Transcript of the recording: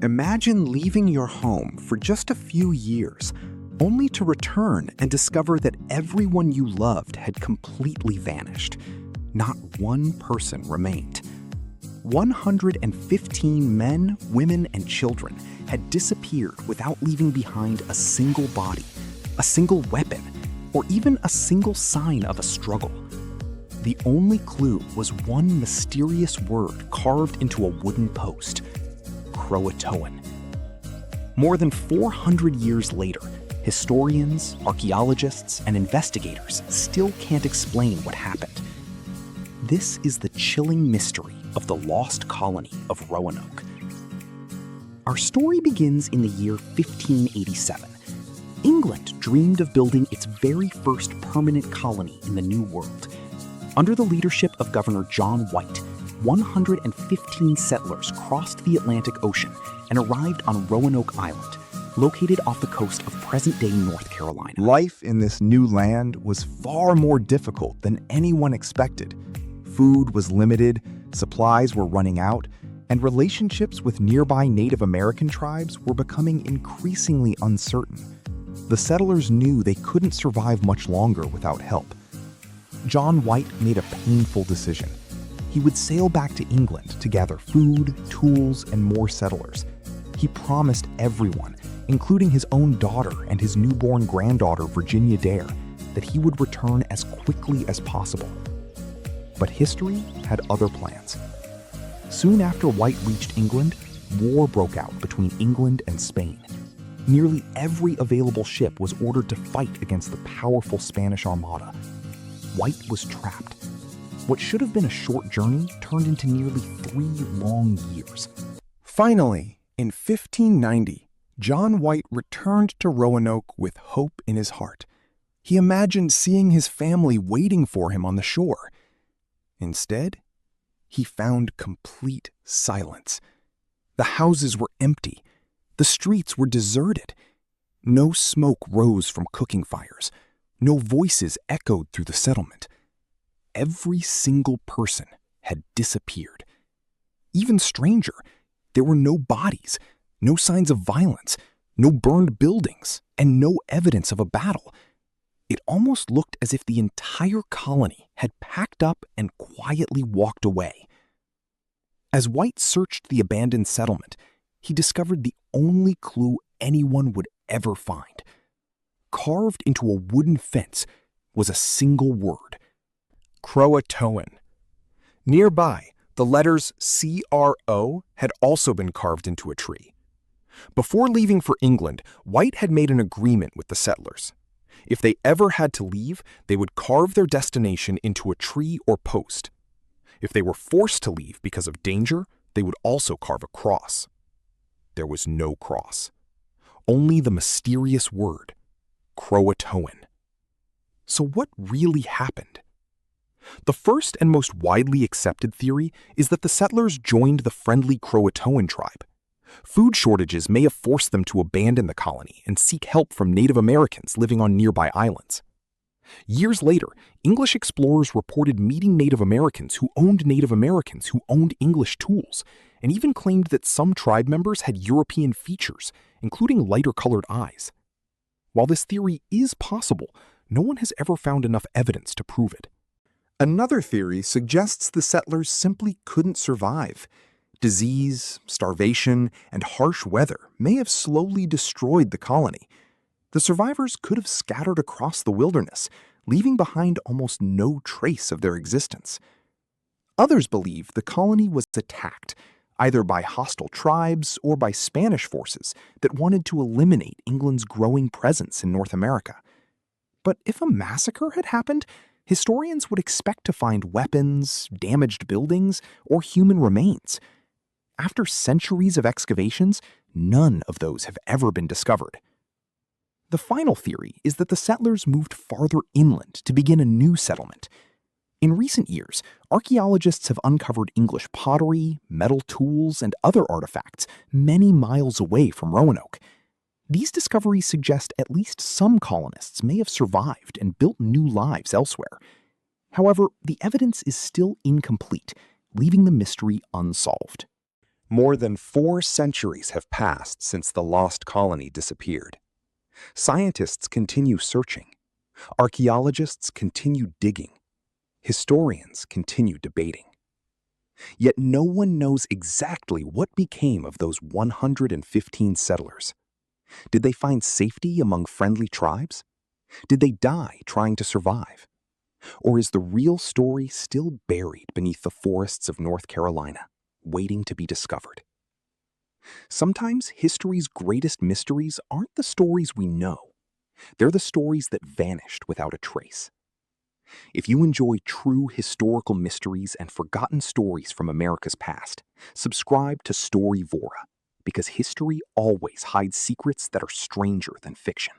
Imagine leaving your home for just a few years, only to return and discover that everyone you loved had completely vanished. Not one person remained. 115 men, women, and children had disappeared without leaving behind a single body, a single weapon, or even a single sign of a struggle. The only clue was one mysterious word carved into a wooden post: Croatoan. More than 400 years later, historians, archaeologists, and investigators still can't explain what happened. This is the chilling mystery of the Lost Colony of Roanoke. Our story begins in the year 1587. England dreamed of building its very first permanent colony in the New World. Under the leadership of Governor John White, 115 settlers crossed the Atlantic Ocean and arrived on Roanoke Island, located off the coast of present-day North Carolina. Life in this new land was far more difficult than anyone expected. Food was limited, supplies were running out, and relationships with nearby Native American tribes were becoming increasingly uncertain. The settlers knew they couldn't survive much longer without help. John White made a painful decision. He would sail back to England to gather food, tools, and more settlers. He promised everyone, including his own daughter and his newborn granddaughter, Virginia Dare, that he would return as quickly as possible. But history had other plans. Soon after White reached England, war broke out between England and Spain. Nearly every available ship was ordered to fight against the powerful Spanish Armada. White was trapped. What should have been a short journey turned into nearly 3 long years. Finally, in 1590, John White returned to Roanoke with hope in his heart. He imagined seeing his family waiting for him on the shore. Instead, he found complete silence. The houses were empty. The streets were deserted. No smoke rose from cooking fires. No voices echoed through the settlement. Every single person had disappeared. Even stranger, there were no bodies, no signs of violence, no burned buildings, and no evidence of a battle. It almost looked as if the entire colony had packed up and quietly walked away. As White searched the abandoned settlement, he discovered the only clue anyone would ever find. Carved into a wooden fence was a single word: Croatoan. Nearby, the letters C-R-O had also been carved into a tree. Before leaving for England, White had made an agreement with the settlers. If they ever had to leave, they would carve their destination into a tree or post. If they were forced to leave because of danger, they would also carve a cross. There was no cross. Only the mysterious word: Croatoan. So what really happened? The first and most widely accepted theory is that the settlers joined the friendly Croatoan tribe. Food shortages may have forced them to abandon the colony and seek help from Native Americans living on nearby islands. Years later, English explorers reported meeting Native Americans who owned Native Americans who owned English tools, and even claimed that some tribe members had European features, including lighter-colored eyes. While this theory is possible, no one has ever found enough evidence to prove it. Another theory suggests the settlers simply couldn't survive. Disease, starvation, and harsh weather may have slowly destroyed the colony. The survivors could have scattered across the wilderness, leaving behind almost no trace of their existence. Others believe the colony was attacked, either by hostile tribes or by Spanish forces that wanted to eliminate England's growing presence in North America. But if a massacre had happened, historians would expect to find weapons, damaged buildings, or human remains. After centuries of excavations, none of those have ever been discovered. The final theory is that the settlers moved farther inland to begin a new settlement. In recent years, archaeologists have uncovered English pottery, metal tools, and other artifacts many miles away from Roanoke. These discoveries suggest at least some colonists may have survived and built new lives elsewhere. However, the evidence is still incomplete, leaving the mystery unsolved. More than 4 centuries have passed since the lost colony disappeared. Scientists continue searching. Archaeologists continue digging. Historians continue debating. Yet no one knows exactly what became of those 115 settlers. Did they find safety among friendly tribes? Did they die trying to survive? Or is the real story still buried beneath the forests of North Carolina, waiting to be discovered? Sometimes history's greatest mysteries aren't the stories we know. They're the stories that vanished without a trace. If you enjoy true historical mysteries and forgotten stories from America's past, subscribe to Storyvora, because history always hides secrets that are stranger than fiction.